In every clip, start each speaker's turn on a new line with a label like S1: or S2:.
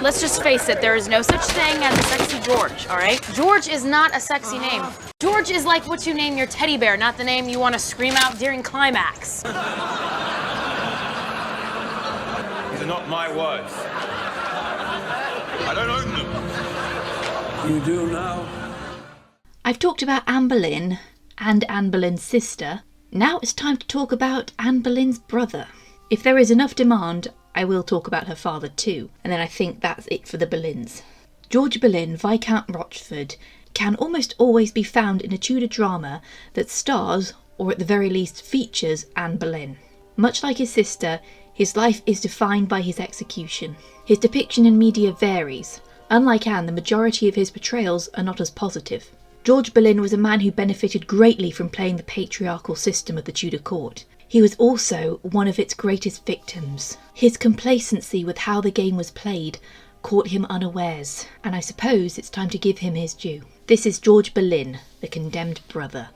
S1: Let's just face it, there is no such thing as a sexy George, all right? George is not a sexy name. George is like what you name your teddy bear, not the name you want to scream out during climax.
S2: These are not my words. I don't own them.
S3: You do now?
S4: I've talked about Anne Boleyn and Anne Boleyn's sister. Now it's time to talk about Anne Boleyn's brother. If there is enough demand, I will talk about her father too, and then I think that's it for the Boleyns. George Boleyn, Viscount Rochford, can almost always be found in a Tudor drama that stars, or at the very least features, Anne Boleyn. Much like his sister, his life is defined by his execution. His depiction in media varies. Unlike Anne, the majority of his portrayals are not as positive. George Boleyn was a man who benefited greatly from playing the patriarchal system of the Tudor court. He was also one of its greatest victims. His complacency with how the game was played caught him unawares, and I suppose it's time to give him his due. This is George Boleyn, the condemned brother.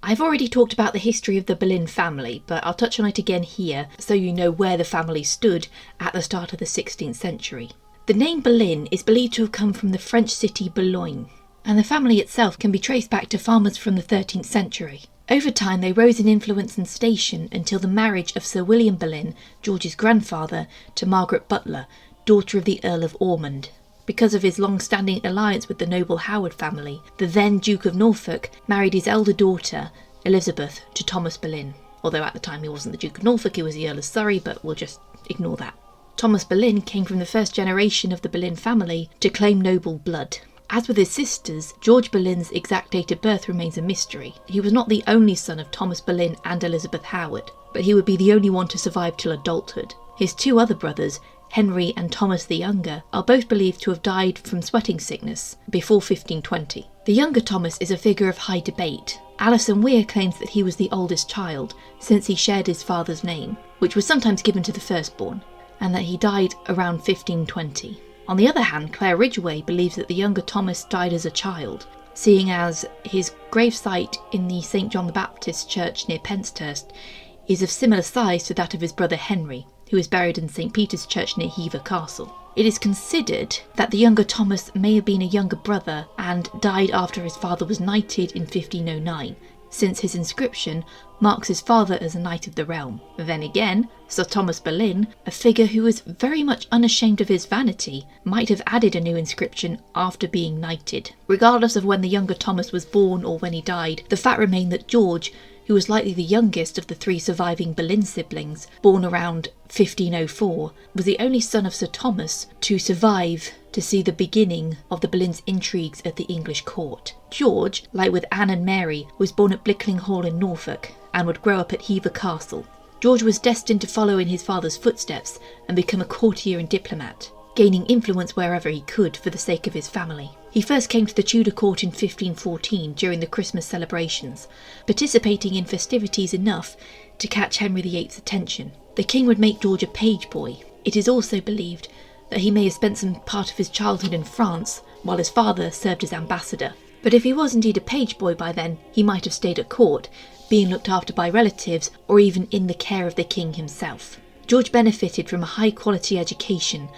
S4: I've already talked about the history of the Boleyn family, but I'll touch on it again here so you know where the family stood at the start of the 16th century. The name Boleyn is believed to have come from the French city Boleyn, and the family itself can be traced back to farmers from the 13th century. Over time they rose in influence and station until the marriage of Sir William Boleyn, George's grandfather, to Margaret Butler, daughter of the Earl of Ormond. Because of his long-standing alliance with the noble Howard family, the then Duke of Norfolk married his elder daughter, Elizabeth, to Thomas Boleyn. Although at the time he wasn't the Duke of Norfolk, he was the Earl of Surrey, but we'll just ignore that. Thomas Boleyn came from the first generation of the Boleyn family to claim noble blood. As with his sisters, George Boleyn's exact date of birth remains a mystery. He was not the only son of Thomas Boleyn and Elizabeth Howard, but he would be the only one to survive till adulthood. His two other brothers, Henry and Thomas the Younger, are both believed to have died from sweating sickness before 1520. The younger Thomas is a figure of high debate. Alison Weir claims that he was the oldest child, since he shared his father's name, which was sometimes given to the firstborn, and that he died around 1520. On the other hand, Claire Ridgway believes that the younger Thomas died as a child, seeing as his gravesite in the St John the Baptist church near Penshurst is of similar size to that of his brother Henry, who is buried in St Peter's Church near Hever Castle. It is considered that the younger Thomas may have been a younger brother and died after his father was knighted in 1509, since his inscription marks his father as a knight of the realm. Then again, Sir Thomas Boleyn, a figure who was very much unashamed of his vanity, might have added a new inscription after being knighted. Regardless of when the younger Thomas was born or when he died, the fact remained that George, who was likely the youngest of the three surviving Boleyn siblings, born around 1504, was the only son of Sir Thomas to survive to see the beginning of the Boleyn's intrigues at the English court. George, like with Anne and Mary, was born at Blickling Hall in Norfolk and would grow up at Hever Castle. George was destined to follow in his father's footsteps and become a courtier and diplomat, gaining influence wherever he could for the sake of his family. He first came to the Tudor court in 1514 during the Christmas celebrations, participating in festivities enough to catch Henry VIII's attention. The king would make George a page boy. It is also believed that he may have spent some part of his childhood in France, while his father served as ambassador. But if he was indeed a page boy by then, he might have stayed at court, being looked after by relatives or even in the care of the king himself. George benefited from a high-quality education,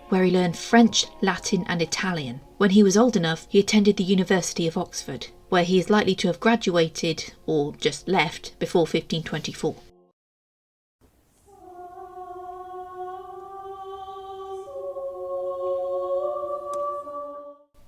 S4: where he learned French, Latin and Italian. When he was old enough, he attended the University of Oxford, where he is likely to have graduated, or just left, before 1524.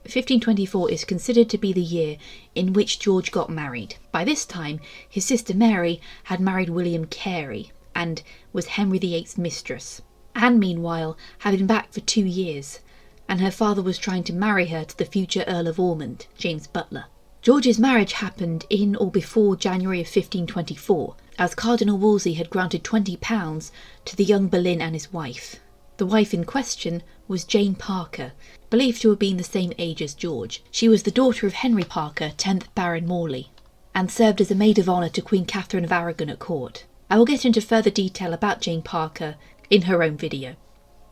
S4: (1524) is considered to be the year in which George got married. By this time, his sister Mary had married William Carey and was Henry VIII's mistress. Anne, meanwhile, had been back for 2 years, and her father was trying to marry her to the future Earl of Ormond, James Butler. George's marriage happened in or before January of 1524, as Cardinal Wolsey had granted £20 to the young Boleyn and his wife. The wife in question was Jane Parker, believed to have been the same age as George. She was the daughter of Henry Parker, 10th Baron Morley, and served as a maid of honour to Queen Catherine of Aragon at court. I will get into further detail about Jane Parker in her own video.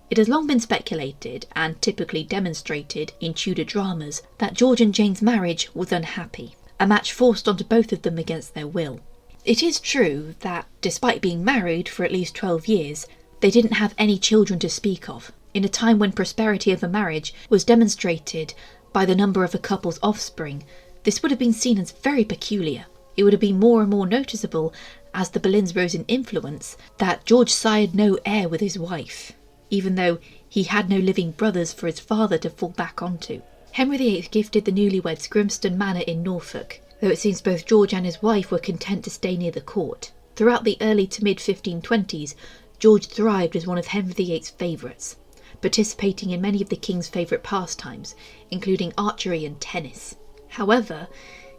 S4: It has long been speculated, and typically demonstrated in Tudor dramas, that George and Jane's marriage was unhappy, a match forced onto both of them against their will. It is true that, despite being married for at least 12 years, they didn't have any children to speak of, in a time when prosperity of a marriage was demonstrated by the number of a couple's offspring. This would have been seen as very peculiar. It would have been more and more noticeable, as the Boleyns rose in influence, that George sired no heir with his wife, even though he had no living brothers for his father to fall back onto. Henry VIII gifted the newlyweds Grimston Manor in Norfolk, though it seems both George and his wife were content to stay near the court. Throughout the early to mid-1520s, George thrived as one of Henry VIII's favourites, participating in many of the king's favourite pastimes, including archery and tennis. However,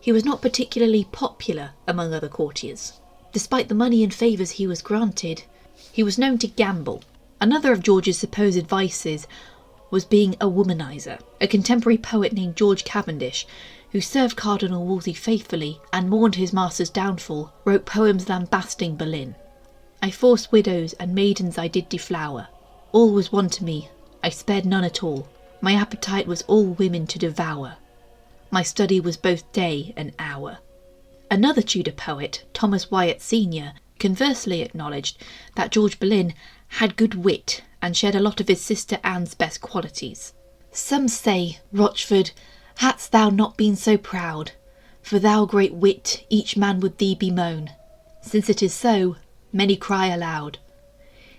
S4: he was not particularly popular among other courtiers. Despite the money and favours he was granted, he was known to gamble. Another of George's supposed vices was being a womaniser. A contemporary poet named George Cavendish, who served Cardinal Wolsey faithfully and mourned his master's downfall, wrote poems lambasting Boleyn. I forced widows and maidens I did deflower. All was one to me, I spared none at all. My appetite was all women to devour. My study was both day and hour. Another Tudor poet, Thomas Wyatt Sr., conversely acknowledged that George Boleyn had good wit and shared a lot of his sister Anne's best qualities. Some say, Rochford, hadst thou not been so proud, for thou great wit, each man would thee bemoan. Since it is so, many cry aloud.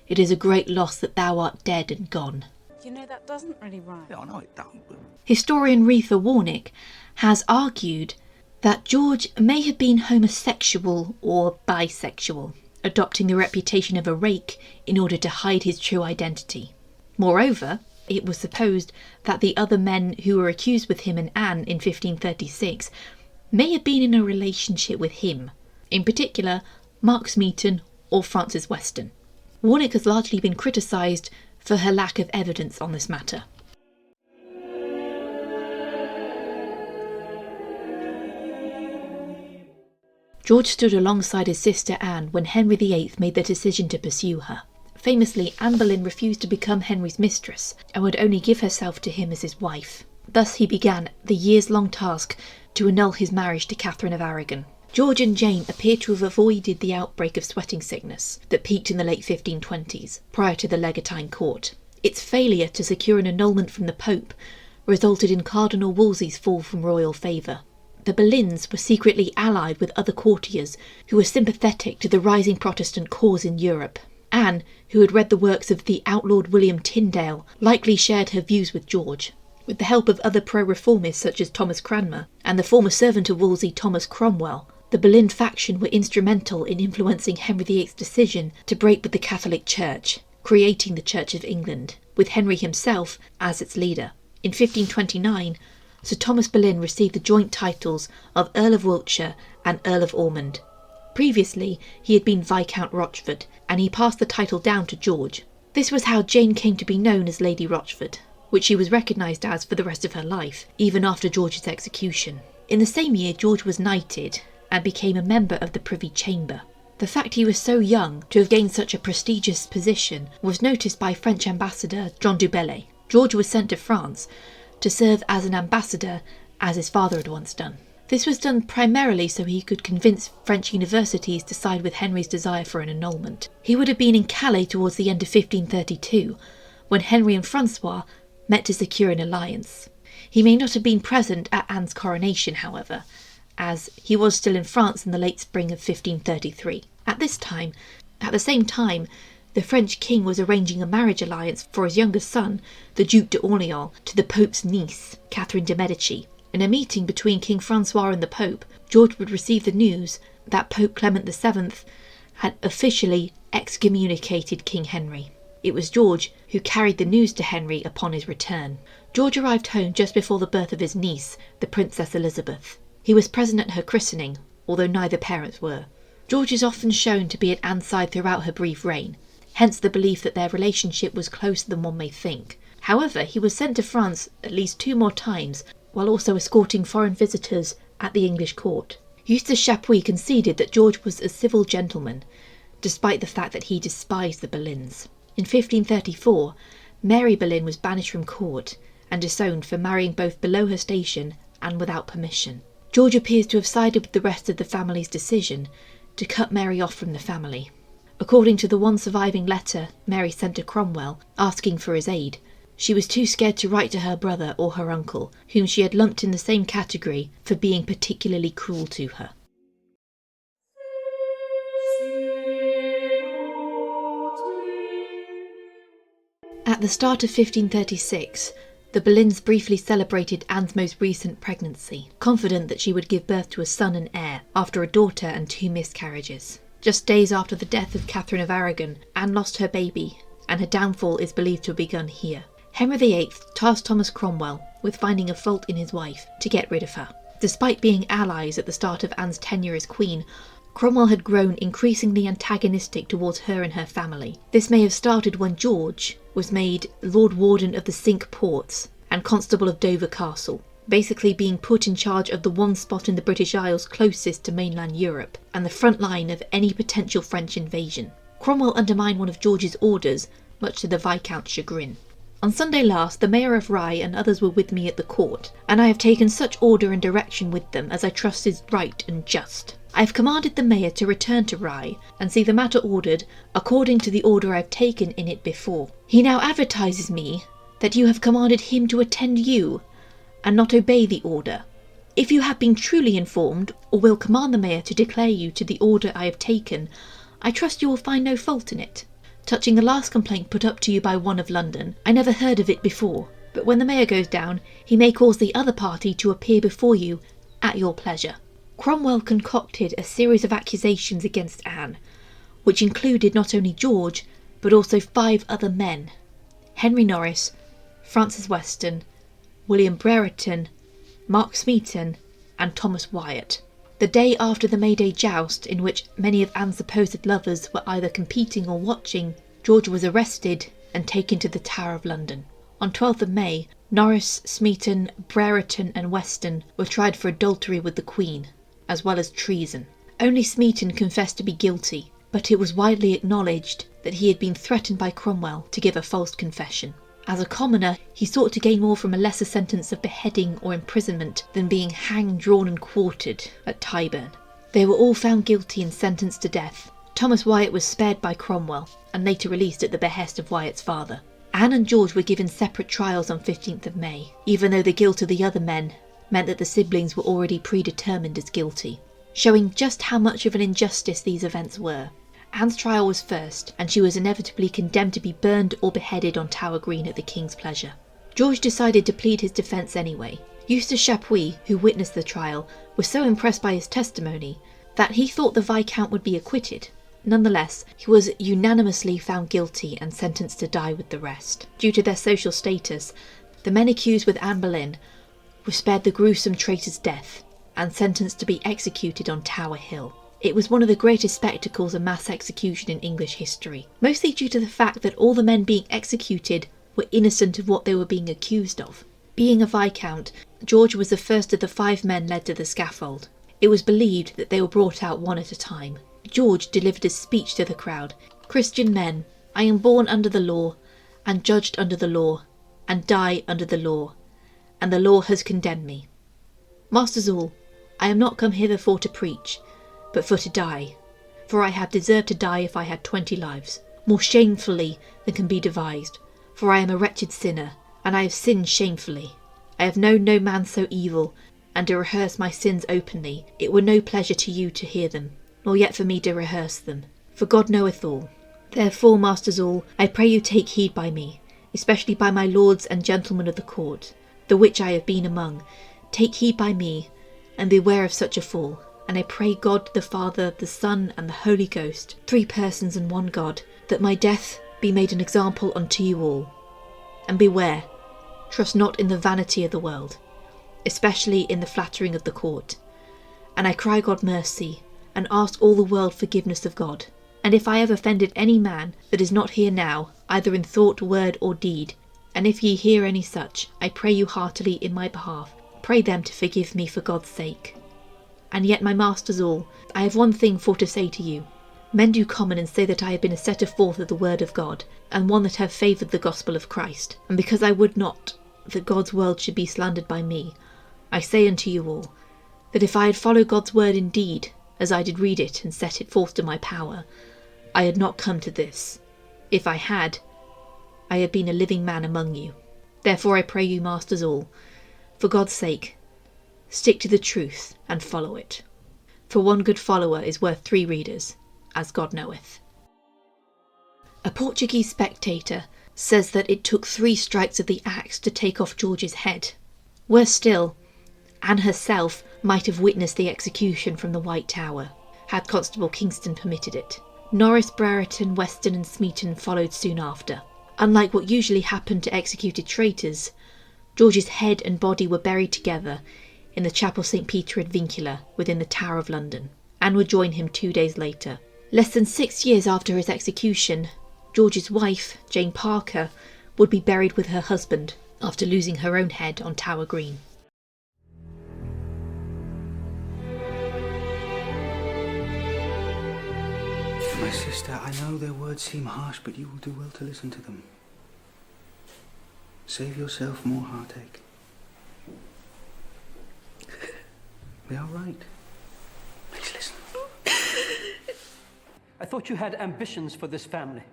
S4: It is a great loss that thou art dead and gone.
S3: You know, that doesn't really rhyme.
S5: Yeah, I know it don't. But...
S4: Historian Retha Warnick has argued that George may have been homosexual or bisexual, adopting the reputation of a rake in order to hide his true identity. Moreover, it was supposed that the other men who were accused with him and Anne in 1536 may have been in a relationship with him, in particular Mark Smeaton or Francis Weston. Warnick has largely been criticised for her lack of evidence on this matter. George stood alongside his sister Anne when Henry VIII made the decision to pursue her. Famously, Anne Boleyn refused to become Henry's mistress and would only give herself to him as his wife. Thus he began the years-long task to annul his marriage to Catherine of Aragon. George and Jane appear to have avoided the outbreak of sweating sickness that peaked in the late 1520s, prior to the Legatine court. Its failure to secure an annulment from the Pope resulted in Cardinal Wolsey's fall from royal favour. The Boleyns were secretly allied with other courtiers who were sympathetic to the rising Protestant cause in Europe. Anne, who had read the works of the outlawed William Tyndale, likely shared her views with George. With the help of other pro-reformists such as Thomas Cranmer and the former servant of Wolsey Thomas Cromwell, the Boleyn faction were instrumental in influencing Henry VIII's decision to break with the Catholic Church, creating the Church of England, with Henry himself as its leader. In 1529, Sir Thomas Boleyn received the joint titles of Earl of Wiltshire and Earl of Ormond. Previously, he had been Viscount Rochford, and he passed the title down to George. This was how Jane came to be known as Lady Rochford, which she was recognised as for the rest of her life, even after George's execution. In the same year, George was knighted and became a member of the Privy Chamber. The fact he was so young to have gained such a prestigious position was noticed by French ambassador John du Bellay. George was sent to France to serve as an ambassador, as his father had once done. This was done primarily so he could convince French universities to side with Henry's desire for an annulment. He would have been in Calais towards the end of 1532, when Henry and Francois met to secure an alliance. He may not have been present at Anne's coronation, however, as he was still in France in the late spring of 1533. At the same time, the French king was arranging a marriage alliance for his younger son, the Duc d'Orléans, to the Pope's niece, Catherine de' Medici. In a meeting between King Francois and the Pope, George would receive the news that Pope Clement VII had officially excommunicated King Henry. It was George who carried the news to Henry upon his return. George arrived home just before the birth of his niece, the Princess Elizabeth. He was present at her christening, although neither parents were. George is often shown to be at Anne's side throughout her brief reign. hence the belief that their relationship was closer than one may think. However, he was sent to France at least 2 more times, while also escorting foreign visitors at the English court. Eustace Chapuis conceded that George was a civil gentleman, despite the fact that he despised the Boleyns. In 1534, Mary Boleyn was banished from court and disowned for marrying both below her station and without permission. George appears to have sided with the rest of the family's decision to cut Mary off from the family. According to the one surviving letter Mary sent to Cromwell asking for his aid, she was too scared to write to her brother or her uncle, whom she had lumped in the same category for being particularly cruel to her. At the start of 1536, the Boleyns briefly celebrated Anne's most recent pregnancy, confident that she would give birth to a son and heir after a daughter and 2 miscarriages. Just days after the death of Catherine of Aragon, Anne lost her baby, and her downfall is believed to have begun here. Henry VIII tasked Thomas Cromwell with finding a fault in his wife to get rid of her. Despite being allies at the start of Anne's tenure as queen, Cromwell had grown increasingly antagonistic towards her and her family. This may have started when George was made Lord Warden of the Cinque Ports and Constable of Dover Castle, basically being put in charge of the one spot in the British Isles closest to mainland Europe and the front line of any potential French invasion. Cromwell undermined one of George's orders, much to the Viscount's chagrin. On Sunday last, the Mayor of Rye and others were with me at the court, and I have taken such order and direction with them as I trust is right and just. I have commanded the Mayor to return to Rye and see the matter ordered according to the order I have taken in it before. He now advertises me that you have commanded him to attend you and not obey the order. If you have been truly informed, or will command the Mayor to declare you to the order I have taken, I trust you will find no fault in it. Touching the last complaint put up to you by one of London, I never heard of it before, but when the Mayor goes down, he may cause the other party to appear before you at your pleasure. Cromwell concocted a series of accusations against Anne, which included not only George, but also 5 other men: Henry Norris, Francis Weston, William Brereton, Mark Smeaton, and Thomas Wyatt. The day after the May Day joust, in which many of Anne's supposed lovers were either competing or watching, George was arrested and taken to the Tower of London. On 12th of May, Norris, Smeaton, Brereton and Weston were tried for adultery with the Queen, as well as treason. Only Smeaton confessed to be guilty, but it was widely acknowledged that he had been threatened by Cromwell to give a false confession. As a commoner, he sought to gain more from a lesser sentence of beheading or imprisonment than being hanged, drawn and quartered at Tyburn. They were all found guilty and sentenced to death. Thomas Wyatt was spared by Cromwell and later released at the behest of Wyatt's father. Anne and George were given separate trials on 15th of May, even though the guilt of the other men meant that the siblings were already predetermined as guilty, showing just how much of an injustice these events were. Anne's trial was first, and she was inevitably condemned to be burned or beheaded on Tower Green at the King's pleasure. George decided to plead his defence anyway. Eustace Chapuis, who witnessed the trial, was so impressed by his testimony that he thought the Viscount would be acquitted. Nonetheless, he was unanimously found guilty and sentenced to die with the rest. Due to their social status, the men accused with Anne Boleyn were spared the gruesome traitor's death and sentenced to be executed on Tower Hill. It was one of the greatest spectacles of mass execution in English history, mostly due to the fact that all the men being executed were innocent of what they were being accused of. Being a Viscount, George was the first of the 5 men led to the scaffold. It was believed that they were brought out one at a time. George delivered a speech to the crowd. "Christian men, I am born under the law, and judged under the law, and die under the law, and the law has condemned me. Masters all, I am not come hither for to preach, but for to die, for I have deserved to die if I had 20 lives, more shamefully than can be devised, for I am a wretched sinner, and I have sinned shamefully. I have known no man so evil, and to rehearse my sins openly, it were no pleasure to you to hear them, nor yet for me to rehearse them, for God knoweth all. Therefore, masters all, I pray you take heed by me, especially by my lords and gentlemen of the court, the which I have been among. Take heed by me, and beware of such a fall. And I pray God the Father, the Son, and the Holy Ghost, 3 persons and one God, that my death be made an example unto you all. And beware, trust not in the vanity of the world, especially in the flattering of the court. And I cry God mercy, and ask all the world forgiveness of God. And And if I have offended any man that is not here now, either in thought, word, or deed, and if ye hear any such, I pray you heartily in my behalf, pray them to forgive me for God's sake. And yet, my masters all, I have one thing for to say to you. Men do common and say that I have been a setter forth of the word of God, and one that have favoured the gospel of Christ. And because I would not that God's world should be slandered by me, I say unto you all, that if I had followed God's word indeed, as I did read it and set it forth to my power, I had not come to this. If I had been a living man among you. Therefore I pray you, masters all, for God's sake, stick to the truth and follow it. For one good follower is worth 3 readers, as God knoweth. A Portuguese spectator says that it took 3 strikes of the axe to take off George's head. Worse still, Anne herself might have witnessed the execution from the White Tower, had Constable Kingston permitted it. Norris, Brereton, Weston and Smeaton followed soon after. Unlike what usually happened to executed traitors, George's head and body were buried together in the Chapel St. Peter ad Vincula within the Tower of London. Anne would join him 2 days later. Less than 6 years after his execution, George's wife, Jane Parker, would be buried with her husband after losing her own head on Tower Green.
S5: My sister, I know their words seem harsh, but you will do well to listen to them. Save yourself more heartache. We are right. Please listen.
S6: I thought you had ambitions for this family.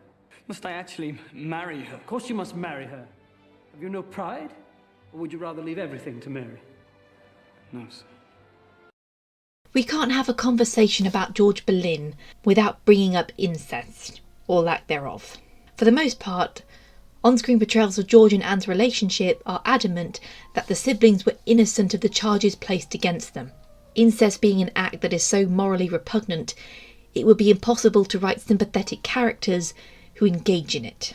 S5: Must I actually marry her?
S6: Of course you must marry her. Have you no pride? Or would you rather leave everything to Mary?
S5: No, sir.
S4: We can't have a conversation about George Boleyn without bringing up incest, or lack thereof. For the most part, on-screen portrayals of George and Anne's relationship are adamant that the siblings were innocent of the charges placed against them. Incest being an act that is so morally repugnant, it would be impossible to write sympathetic characters who engage in it.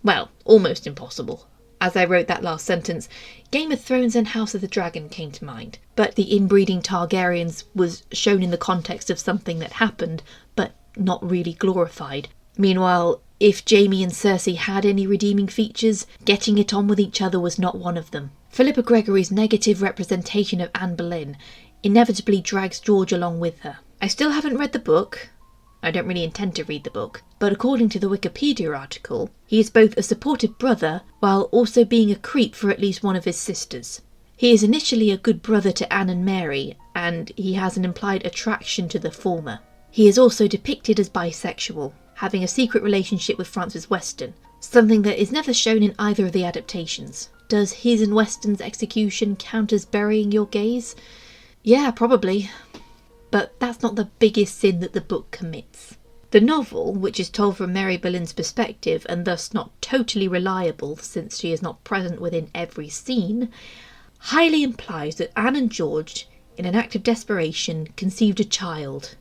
S4: Well, almost impossible. As I wrote that last sentence, Game of Thrones and House of the Dragon came to mind, but the inbreeding Targaryens was shown in the context of something that happened, but not really glorified. Meanwhile, if Jaime and Cersei had any redeeming features, getting it on with each other was not one of them. Philippa Gregory's negative representation of Anne Boleyn inevitably drags George along with her. I still haven't read the book. I don't really intend to read the book, but according to the Wikipedia article, he is both a supportive brother while also being a creep for at least one of his sisters. He is initially a good brother to Anne and Mary, and he has an implied attraction to the former. He is also depicted as bisexual, having a secret relationship with Frances Weston, something that is never shown in either of the adaptations. Does his and Weston's execution count as burying your gaze? Yeah, probably. But that's not the biggest sin that the book commits. The novel, which is told from Mary Boleyn's perspective and thus not totally reliable since she is not present within every scene, highly implies that Anne and George, in an act of desperation, conceived a child.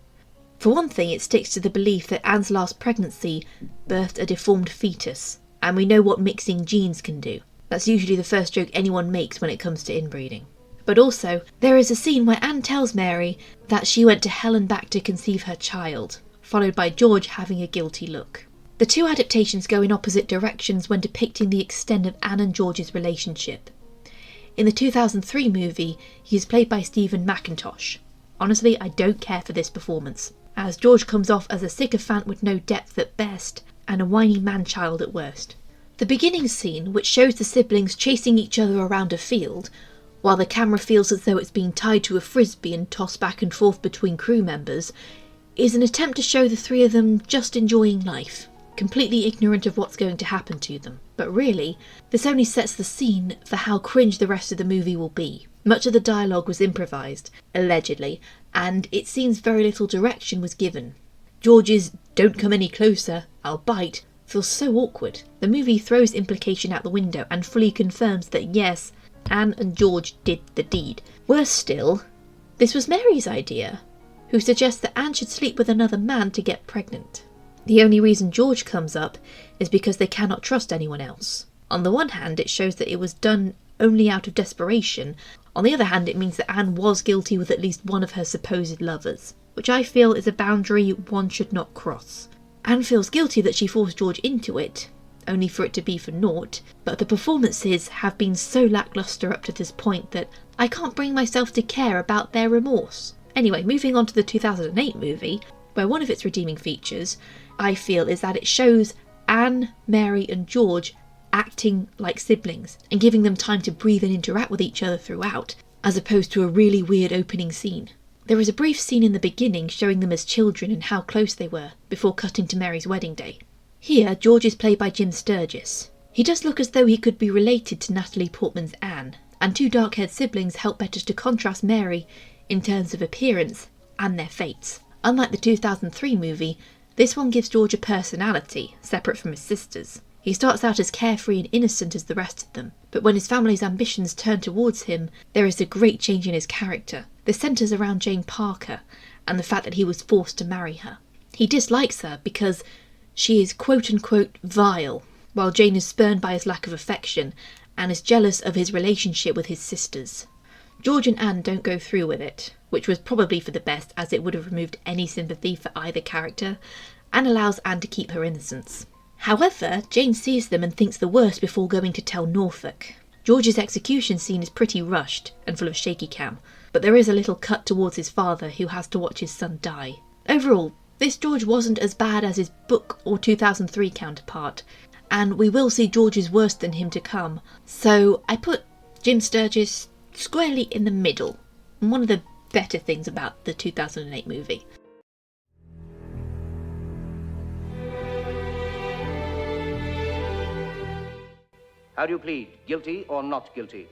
S4: For one thing, it sticks to the belief that Anne's last pregnancy birthed a deformed fetus, and we know what mixing genes can do. That's usually the first joke anyone makes when it comes to inbreeding. But also, there is a scene where Anne tells Mary that she went to hell and back to conceive her child, followed by George having a guilty look. The two adaptations go in opposite directions when depicting the extent of Anne and George's relationship. In the 2003 movie, he is played by Stephen Mackintosh. Honestly, I don't care for this performance, as George comes off as a sycophant with no depth at best, and a whiny man-child at worst. The beginning scene, which shows the siblings chasing each other around a field, while the camera feels as though it's being tied to a frisbee and tossed back and forth between crew members, is an attempt to show the three of them just enjoying life, completely ignorant of what's going to happen to them. But really, this only sets the scene for how cringe the rest of the movie will be. Much of the dialogue was improvised, allegedly, and it seems very little direction was given. George's "don't come any closer, I'll bite" feels so awkward. The movie throws implication out the window and fully confirms that yes, Anne and George did the deed. Worse still, this was Mary's idea, who suggests that Anne should sleep with another man to get pregnant. The only reason George comes up is because they cannot trust anyone else. On the one hand, it shows that it was done only out of desperation. On the other hand, it means that Anne was guilty with at least one of her supposed lovers, which I feel is a boundary one should not cross. Anne feels guilty that she forced George into it, only for it to be for naught, but the performances have been so lacklustre up to this point that I can't bring myself to care about their remorse. Anyway, moving on to the 2008 movie, where one of its redeeming features, I feel, is that it shows Anne, Mary and George acting like siblings and giving them time to breathe and interact with each other throughout, as opposed to a really weird opening scene. There is a brief scene in the beginning showing them as children and how close they were, before cutting to Mary's wedding day. Here, George is played by Jim Sturgis. He does look as though he could be related to Natalie Portman's Anne, and two dark-haired siblings help better to contrast Mary in terms of appearance and their fates. Unlike the 2003 movie, this one gives George a personality, separate from his sisters. He starts out as carefree and innocent as the rest of them, but when his family's ambitions turn towards him, there is a great change in his character. This centres around Jane Parker, and the fact that he was forced to marry her. He dislikes her because she is quote-unquote vile, while Jane is spurned by his lack of affection, and is jealous of his relationship with his sisters. George and Anne don't go through with it, which was probably for the best, as it would have removed any sympathy for either character, and allows Anne to keep her innocence. However, Jane sees them and thinks the worst before going to tell Norfolk. George's execution scene is pretty rushed and full of shaky cam, but there is a little cut towards his father who has to watch his son die. Overall, this George wasn't as bad as his book or 2003 counterpart, and we will see George's worse than him to come, so I put Jim Sturgis squarely in the middle, and one of the better things about the 2008 movie.
S7: How do you plead? Guilty or not guilty?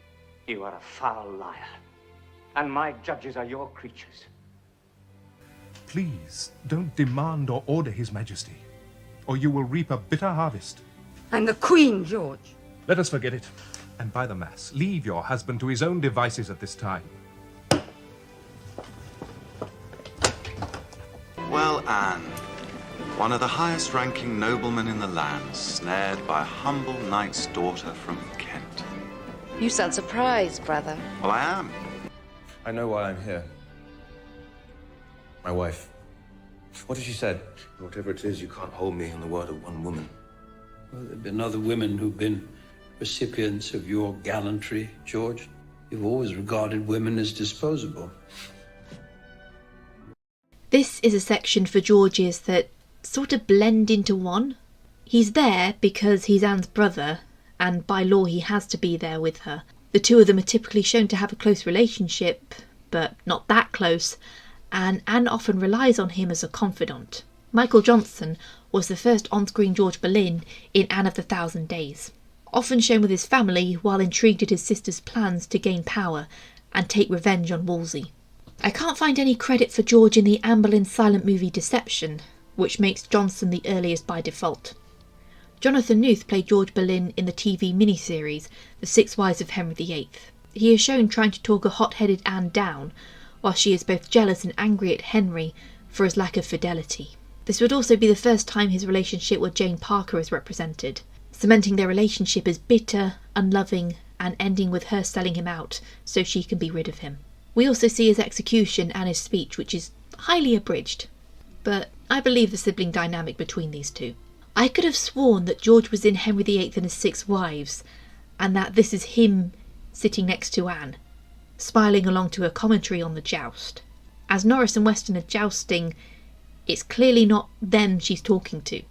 S8: You are a foul liar, and my judges are your creatures.
S9: Please, don't demand or order His Majesty, or you will reap a bitter harvest.
S10: I'm the Queen, George.
S9: Let us forget it, and by the Mass, leave your husband to his own devices at this time.
S11: Well, Anne, one of the highest-ranking noblemen in the land, snared by a humble knight's daughter from Kent.
S10: You sound surprised, brother.
S11: Well, I am.
S2: I know why I'm here. My wife. What has she said?
S12: Whatever it is, you can't hold me on the word of one woman.
S6: Well, there have been other women who've been recipients of your gallantry, George. You've always regarded women as disposable.
S4: This is a section for George's that sort of blend into one. He's there because he's Anne's brother, and by law he has to be there with her. The two of them are typically shown to have a close relationship, but not that close, and Anne often relies on him as a confidant. Michael Johnson was the first on-screen George Boleyn in Anne of the Thousand Days, often shown with his family while intrigued at his sister's plans to gain power and take revenge on Wolsey. I can't find any credit for George in the Anne Boleyn silent movie Deception, which makes Johnson the earliest by default. Jonathan Knuth played George Boleyn in the TV miniseries The Six Wives of Henry VIII. He is shown trying to talk a hot-headed Anne down, while she is both jealous and angry at Henry for his lack of fidelity. This would also be the first time his relationship with Jane Parker is represented, cementing their relationship as bitter, unloving, and ending with her selling him out so she can be rid of him. We also see his execution and his speech, which is highly abridged, but I believe the sibling dynamic between these two. I could have sworn that George was in Henry VIII and his Six Wives, and that this is him sitting next to Anne, smiling along to her commentary on the joust. As Norris and Weston are jousting, it's clearly not them she's talking to.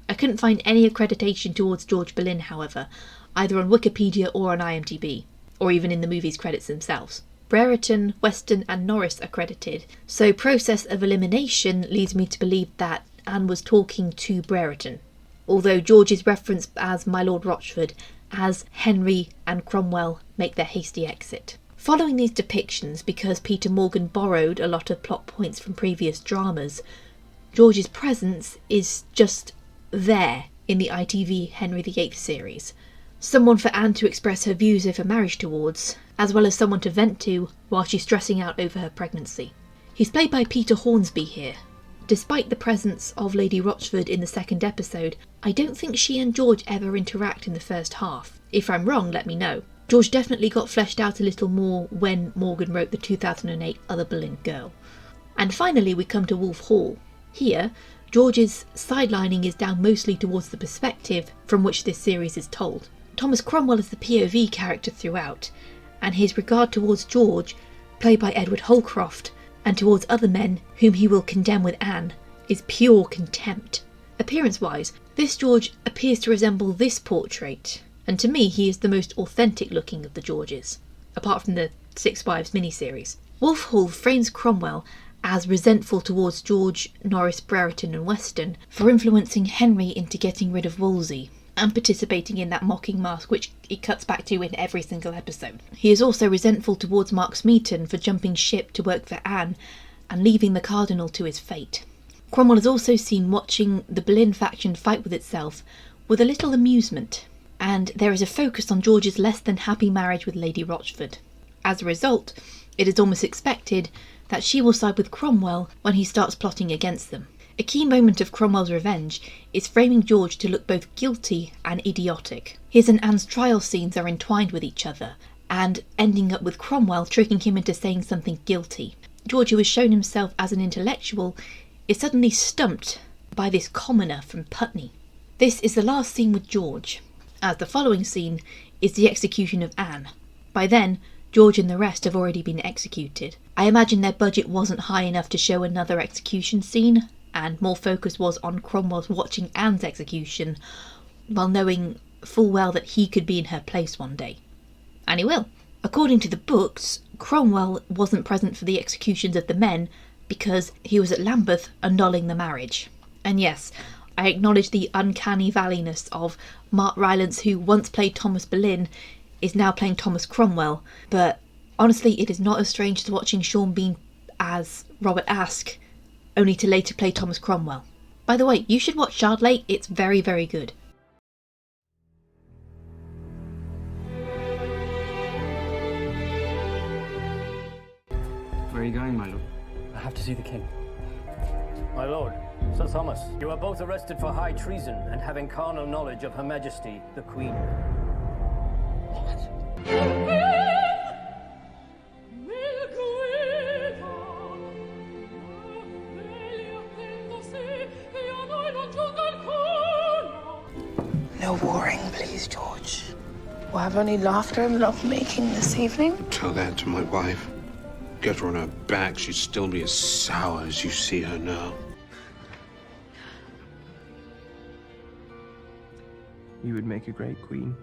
S4: I couldn't find any accreditation towards George Boleyn, however, either on Wikipedia or on IMDb, or even in the movie's credits themselves. Brereton, Weston and Norris are credited, so process of elimination leads me to believe that Anne was talking to Brereton, although George is referenced as My Lord Rochford as Henry and Cromwell make their hasty exit. Following these depictions, because Peter Morgan borrowed a lot of plot points from previous dramas, George's presence is just there in the ITV Henry VIII series. Someone for Anne to express her views of her marriage towards, as well as someone to vent to while she's stressing out over her pregnancy. He's played by Peter Hornsby here. Despite the presence of Lady Rochford in the second episode, I don't think she and George ever interact in the first half. If I'm wrong, let me know. George definitely got fleshed out a little more when Morgan wrote the 2008 Other Boleyn Girl. And finally we come to Wolf Hall. Here, George's sidelining is down mostly towards the perspective from which this series is told. Thomas Cromwell is the POV character throughout, and his regard towards George, played by Edward Holcroft, and towards other men whom he will condemn with Anne, is pure contempt. Appearance-wise, this George appears to resemble this portrait, and to me he is the most authentic looking of the Georges, apart from the Six Wives miniseries. Wolf Hall frames Cromwell as resentful towards George, Norris, Brereton and Weston for influencing Henry into getting rid of Wolsey and participating in that mocking masque which it cuts back to in every single episode. He is also resentful towards Mark Smeaton for jumping ship to work for Anne and leaving the Cardinal to his fate. Cromwell is also seen watching the Boleyn faction fight with itself with a little amusement, and there is a focus on George's less than happy marriage with Lady Rochford. As a result, it is almost expected that she will side with Cromwell when he starts plotting against them. A key moment of Cromwell's revenge is framing George to look both guilty and idiotic. His and Anne's trial scenes are entwined with each other, and ending up with Cromwell tricking him into saying something guilty. George, who has shown himself as an intellectual, is suddenly stumped by this commoner from Putney. This is the last scene with George, as the following scene is the execution of Anne. By then, George and the rest have already been executed. I imagine their budget wasn't high enough to show another execution scene, and more focus was on Cromwell's watching Anne's execution, while knowing full well that he could be in her place one day. And he will. According to the books, Cromwell wasn't present for the executions of the men because he was at Lambeth annulling the marriage. And yes, I acknowledge the uncanny valleyness of Mark Rylance, who once played Thomas Boleyn, is now playing Thomas Cromwell, but honestly it is not as strange as watching Sean Bean as Robert Aske, only to later play Thomas Cromwell. By the way, you should watch Chardlake, it's very, very good.
S5: Where are you going, my lord?
S13: I have to see the king. My lord, Sir Thomas, you are both arrested for high treason and having carnal knowledge of Her Majesty, the Queen.
S14: No warring, please, George. We'll have only laughter and love-making this evening.
S12: Tell that to my wife. Get her on her back, she'd still be as sour as you see her now.
S15: You would make a great queen.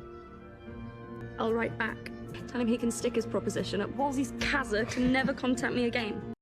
S16: I'll write back. Tell him he can stick his proposition up Wolsey's Kazakh and never contact me again.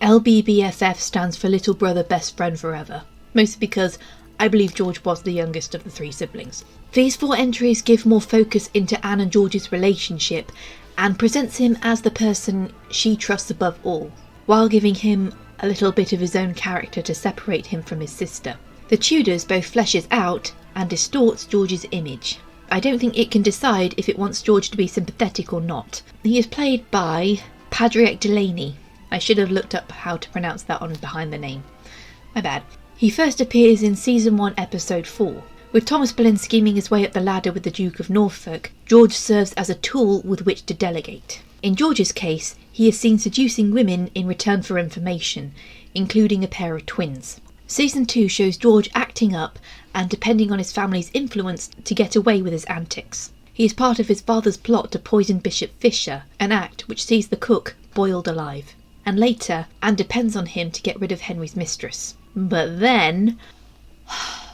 S4: LBBFF stands for Little Brother Best Friend Forever, mostly because I believe George was the youngest of the three siblings. These 4 entries give more focus into Anne and George's relationship and presents him as the person she trusts above all, while giving him a little bit of his own character to separate him from his sister. The Tudors both fleshes out and distorts George's image. I don't think it can decide if it wants George to be sympathetic or not. He is played by Padraig Delaney. I should have looked up how to pronounce that on behind the name. My bad. He first appears in Season 1, Episode 4. With Thomas Boleyn scheming his way up the ladder with the Duke of Norfolk, George serves as a tool with which to delegate. In George's case, he is seen seducing women in return for information, including a pair of twins. Season 2 shows George acting up and depending on his family's influence to get away with his antics. He is part of his father's plot to poison Bishop Fisher, an act which sees the cook boiled alive. And later, Anne depends on him to get rid of Henry's mistress. But then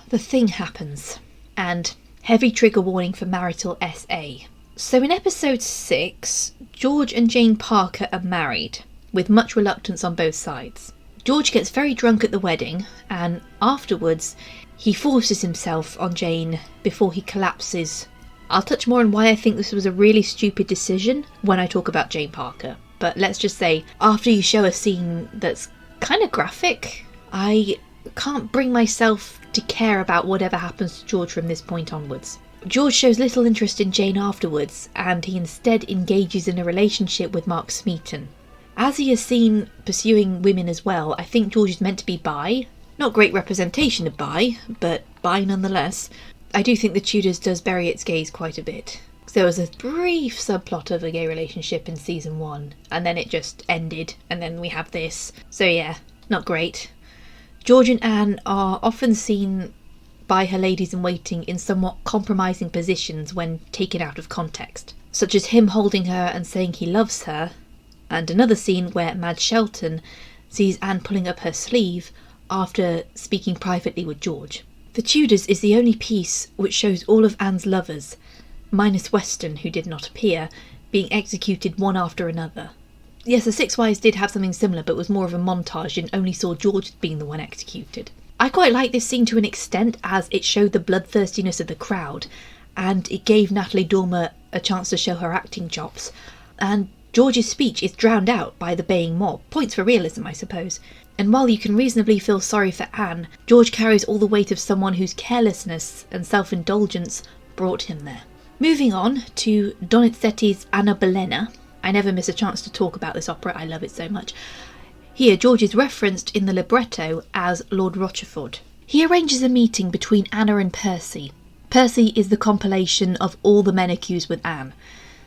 S4: the thing happens, and heavy trigger warning for marital SA. So in episode 6, George and Jane Parker are married, with much reluctance on both sides. George gets very drunk at the wedding, and afterwards he forces himself on Jane before he collapses. I'll touch more on why I think this was a really stupid decision when I talk about Jane Parker, but let's just say, after you show a scene that's kind of graphic, I can't bring myself to care about whatever happens to George from this point onwards. George shows little interest in Jane afterwards, and he instead engages in a relationship with Mark Smeaton. As he is seen pursuing women as well, I think George is meant to be bi. Not great representation of bi, but bi nonetheless. I do think the Tudors does bury its gays quite a bit. There was a brief subplot of a gay relationship in season 1, and then it just ended, and then we have this. So yeah, not great. George and Anne are often seen by her ladies-in-waiting in somewhat compromising positions when taken out of context, such as him holding her and saying he loves her, and another scene where Madge Shelton sees Anne pulling up her sleeve after speaking privately with George. The Tudors is the only piece which shows all of Anne's lovers, minus Weston, who did not appear, being executed one after another. Yes, the Six Wives did have something similar, but was more of a montage and only saw George being the one executed. I quite like this scene to an extent, as it showed the bloodthirstiness of the crowd, and it gave Natalie Dormer a chance to show her acting chops, and George's speech is drowned out by the baying mob. Points for realism, I suppose. And while you can reasonably feel sorry for Anne, George carries all the weight of someone whose carelessness and self-indulgence brought him there. Moving on to Donizetti's Anna Bolena. I never miss a chance to talk about this opera, I love it so much. Here, George is referenced in the libretto as Lord Rochefort. He arranges a meeting between Anna and Percy. Percy is the compilation of all the men accused with Anne,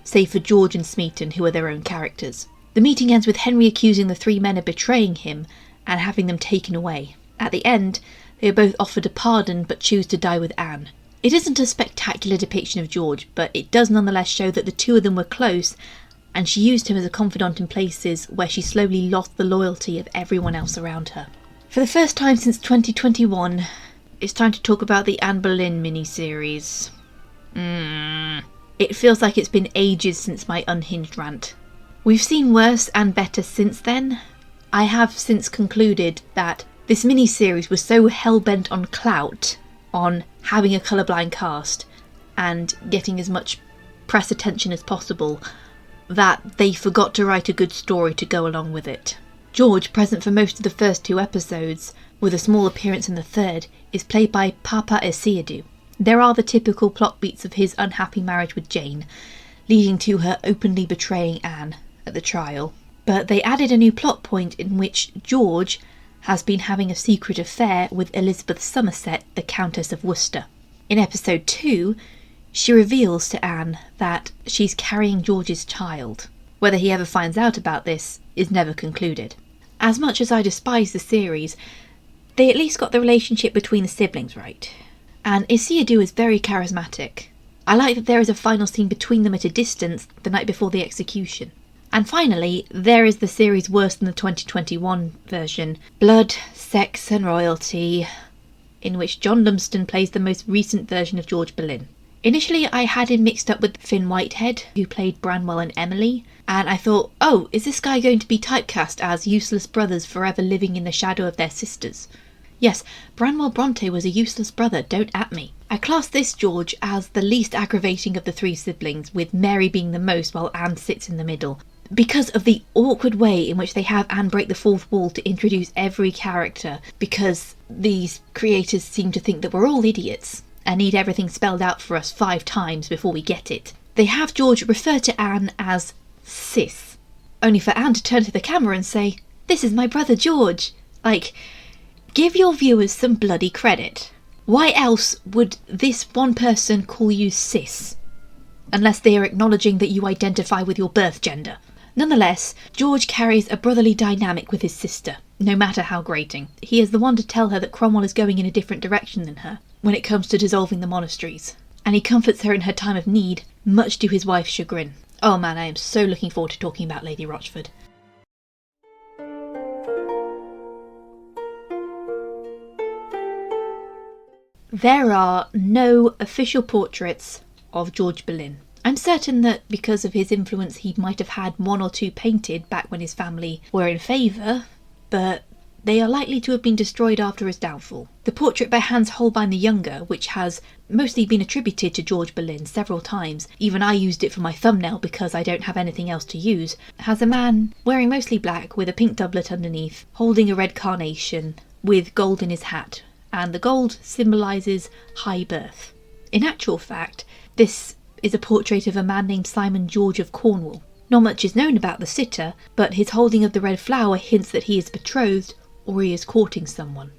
S4: save for George and Smeaton, who are their own characters. The meeting ends with Henry accusing the three men of betraying him and having them taken away. At the end, they are both offered a pardon but choose to die with Anne. It isn't a spectacular depiction of George, but it does nonetheless show that the two of them were close, and she used him as a confidant in places where she slowly lost the loyalty of everyone else around her. For the first time since 2021, it's time to talk about the Anne Boleyn miniseries. It feels like it's been ages since my unhinged rant. We've seen worse and better since then. I have since concluded that this miniseries was so hell-bent on clout, on having a colourblind cast, and getting as much press attention as possible, that they forgot to write a good story to go along with it. George, present for most of the first two episodes, with a small appearance in the third, is played by Papa Esiadu. There are the typical plot beats of his unhappy marriage with Jane, leading to her openly betraying Anne at the trial. But they added a new plot point in which George has been having a secret affair with Elizabeth Somerset, the Countess of Worcester. In episode 2, she reveals to Anne that she's carrying George's child. Whether he ever finds out about this is never concluded. As much as I despise the series, they at least got the relationship between the siblings right. And Esiadu is very charismatic. I like that there is a final scene between them at a distance the night before the execution. And finally, there is the series worse than the 2021 version, Blood, Sex and Royalty, in which John Lumsden plays the most recent version of George Boleyn. Initially, I had him mixed up with Finn Whitehead, who played Branwell and Emily, and I thought, oh, is this guy going to be typecast as useless brothers forever living in the shadow of their sisters? Yes, Branwell Bronte was a useless brother, don't at me. I class this George as the least aggravating of the three siblings, with Mary being the most while Anne sits in the middle, because of the awkward way in which they have Anne break the fourth wall to introduce every character, because these creators seem to think that we're all idiots and need everything spelled out for us 5 times before we get it. They have George refer to Anne as sis, only for Anne to turn to the camera and say, "This is my brother George." Like, give your viewers some bloody credit. Why else would this one person call you sis? Unless they are acknowledging that you identify with your birth gender. Nonetheless, George carries a brotherly dynamic with his sister, no matter how grating. He is the one to tell her that Cromwell is going in a different direction than her when it comes to dissolving the monasteries, and he comforts her in her time of need, much to his wife's chagrin. Oh man, I am so looking forward to talking about Lady Rochford. There are no official portraits of George Boleyn. I'm certain that because of his influence he might have had 1 or 2 painted back when his family were in favour, but they are likely to have been destroyed after his downfall. The portrait by Hans Holbein the Younger, which has mostly been attributed to George Boleyn several times, even I used it for my thumbnail because I don't have anything else to use, has a man wearing mostly black with a pink doublet underneath, holding a red carnation with gold in his hat, and the gold symbolises high birth. In actual fact, this is a portrait of a man named Simon George of Cornwall. Not much is known about the sitter, but his holding of the red flower hints that he is betrothed or he is courting someone.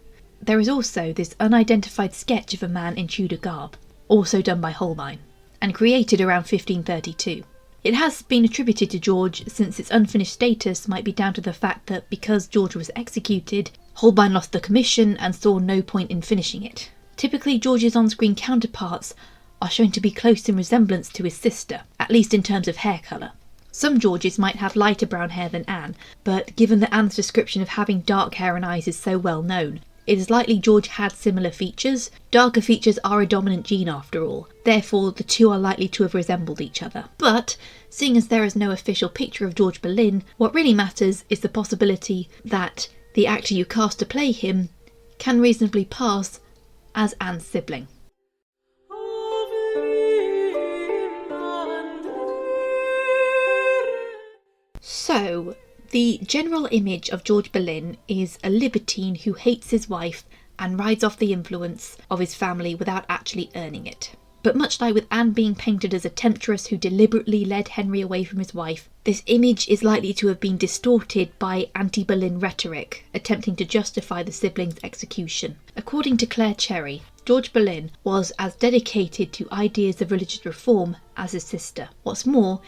S4: There is also this unidentified sketch of a man in Tudor garb, also done by Holbein, and created around 1532. It has been attributed to George since its unfinished status might be down to the fact that because George was executed, Holbein lost the commission and saw no point in finishing it. Typically, George's on-screen counterparts are shown to be close in resemblance to his sister, at least in terms of hair colour. Some Georges might have lighter brown hair than Anne, but given that Anne's description of having dark hair and eyes is so well known, it is likely George had similar features. Darker features are a dominant gene after all, therefore the two are likely to have resembled each other. But, seeing as there is no official picture of George Boleyn, what really matters is the possibility that the actor you cast to play him can reasonably pass as Anne's sibling. So, the general image of George Boleyn is a libertine who hates his wife and rides off the influence of his family without actually earning it. But much like with Anne being painted as a temptress who deliberately led Henry away from his wife, this image is likely to have been distorted by anti-Boleyn rhetoric, attempting to justify the siblings' execution. According to Claire Cherry, George Boleyn was as dedicated to ideas of religious reform as his sister. What's more,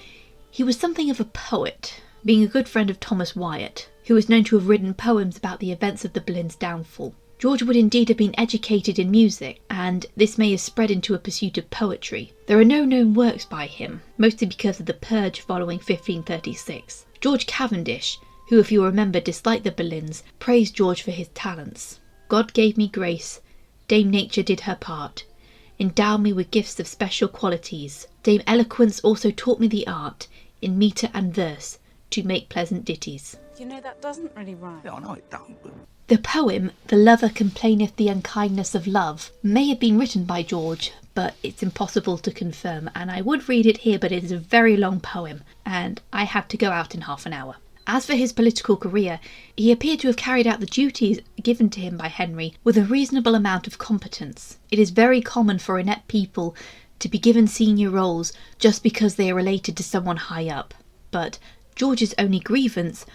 S4: he was something of a poet, being a good friend of Thomas Wyatt, who was known to have written poems about the events of the Boleyns' downfall. George would indeed have been educated in music, and this may have spread into a pursuit of poetry. There are no known works by him, mostly because of the purge following 1536. George Cavendish, who if you remember disliked the Boleyns, praised George for his talents. God gave me grace, Dame Nature did her part, endow me with gifts of special qualities. Dame Eloquence also taught me the art, in metre and verse, to make pleasant ditties.
S3: You know, that doesn't really rhyme.
S5: Yeah, I know it don't, but...
S4: The poem, The Lover Complaineth the Unkindness of Love, may have been written by George, but it's impossible to confirm, and I would read it here, but it is a very long poem, and I had to go out in half an hour. As for his political career, he appeared to have carried out the duties given to him by Henry with a reasonable amount of competence. It is very common for inept people to be given senior roles just because they are related to someone high up, but George's only grievance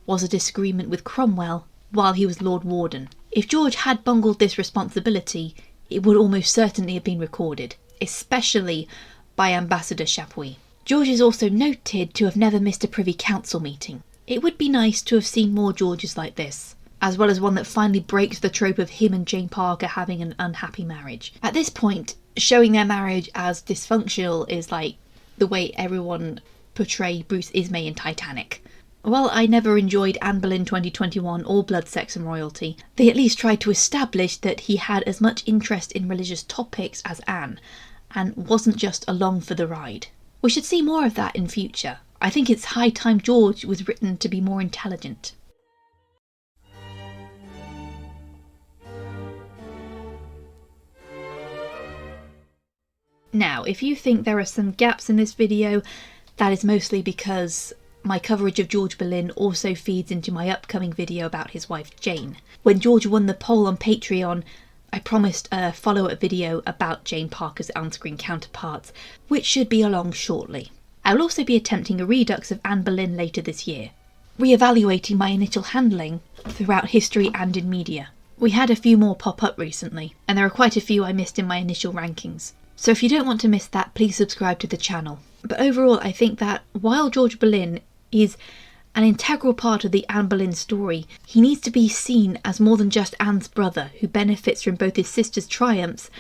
S4: was a disagreement with Cromwell while he was Lord Warden. If George had bungled this responsibility, it would almost certainly have been recorded, especially by Ambassador Chapuis. George is also noted to have never missed a Privy Council meeting. It would be nice to have seen more Georges like this, as well as one that finally breaks the trope of him and Jane Parker having an unhappy marriage. At this point, showing their marriage as dysfunctional is like the way everyone portray Bruce Ismay in Titanic. While I never enjoyed Anne Boleyn 2021 or Blood, Sex and Royalty, they at least tried to establish that he had as much interest in religious topics as Anne, and wasn't just along for the ride. We should see more of that in future. I think it's high time George was written to be more intelligent. Now, if you think there are some gaps in this video, that is mostly because my coverage of George Boleyn also feeds into my upcoming video about his wife Jane. When George won the poll on Patreon, I promised a follow-up video about Jane Parker's on-screen counterparts, which should be along shortly. I will also be attempting a redux of Anne Boleyn later this year, re-evaluating my initial handling throughout history and in media. We had a few more pop up recently, and there are quite a few I missed in my initial rankings. So if you don't want to miss that, please subscribe to the channel. But overall, I think that while George Boleyn is an integral part of the Anne Boleyn story, he needs to be seen as more than just Anne's brother, who benefits from both his sister's triumphs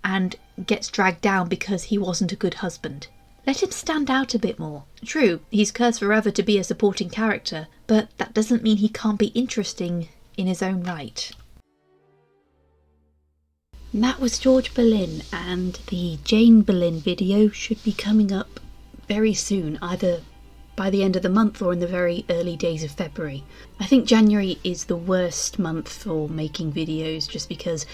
S4: and gets dragged down because he wasn't a good husband. Let him stand out a bit more. True, he's cursed forever to be a supporting character, but that doesn't mean he can't be interesting in his own right. That was George Boleyn, and the Jane Boleyn video should be coming up very soon, either by the end of the month or in the very early days of February. I think January is the worst month for making videos, just because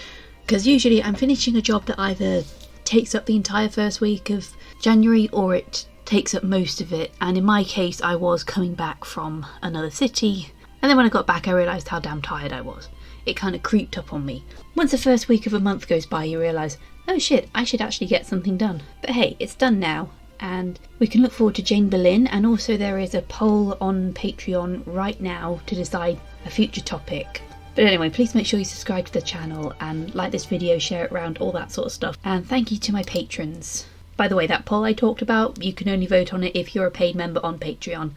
S4: usually I'm finishing a job that either takes up the entire first week of January or it takes up most of it, and in my case I was coming back from another city, and then when I got back I realised how damn tired I was. It kind of creeped up on me. Once the first week of a month goes by, you realise, oh shit, I should actually get something done. But hey, it's done now, and we can look forward to Jane Boleyn, and also there is a poll on Patreon right now to decide a future topic. But anyway, please make sure you subscribe to the channel and like this video, share it around, all that sort of stuff. And thank you to my patrons. By the way, that poll I talked about, you can only vote on it if you're a paid member on Patreon.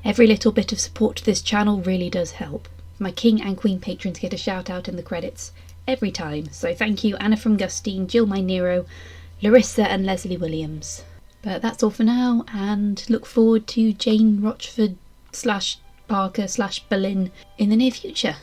S4: Every little bit of support to this channel really does help. My King and Queen patrons get a shout out in the credits every time, so thank you Anna from Gustine, Jill My Nero, Larissa and Leslie Williams. But that's all for now, and look forward to Jane Rochford /Parker /Boleyn in the near future.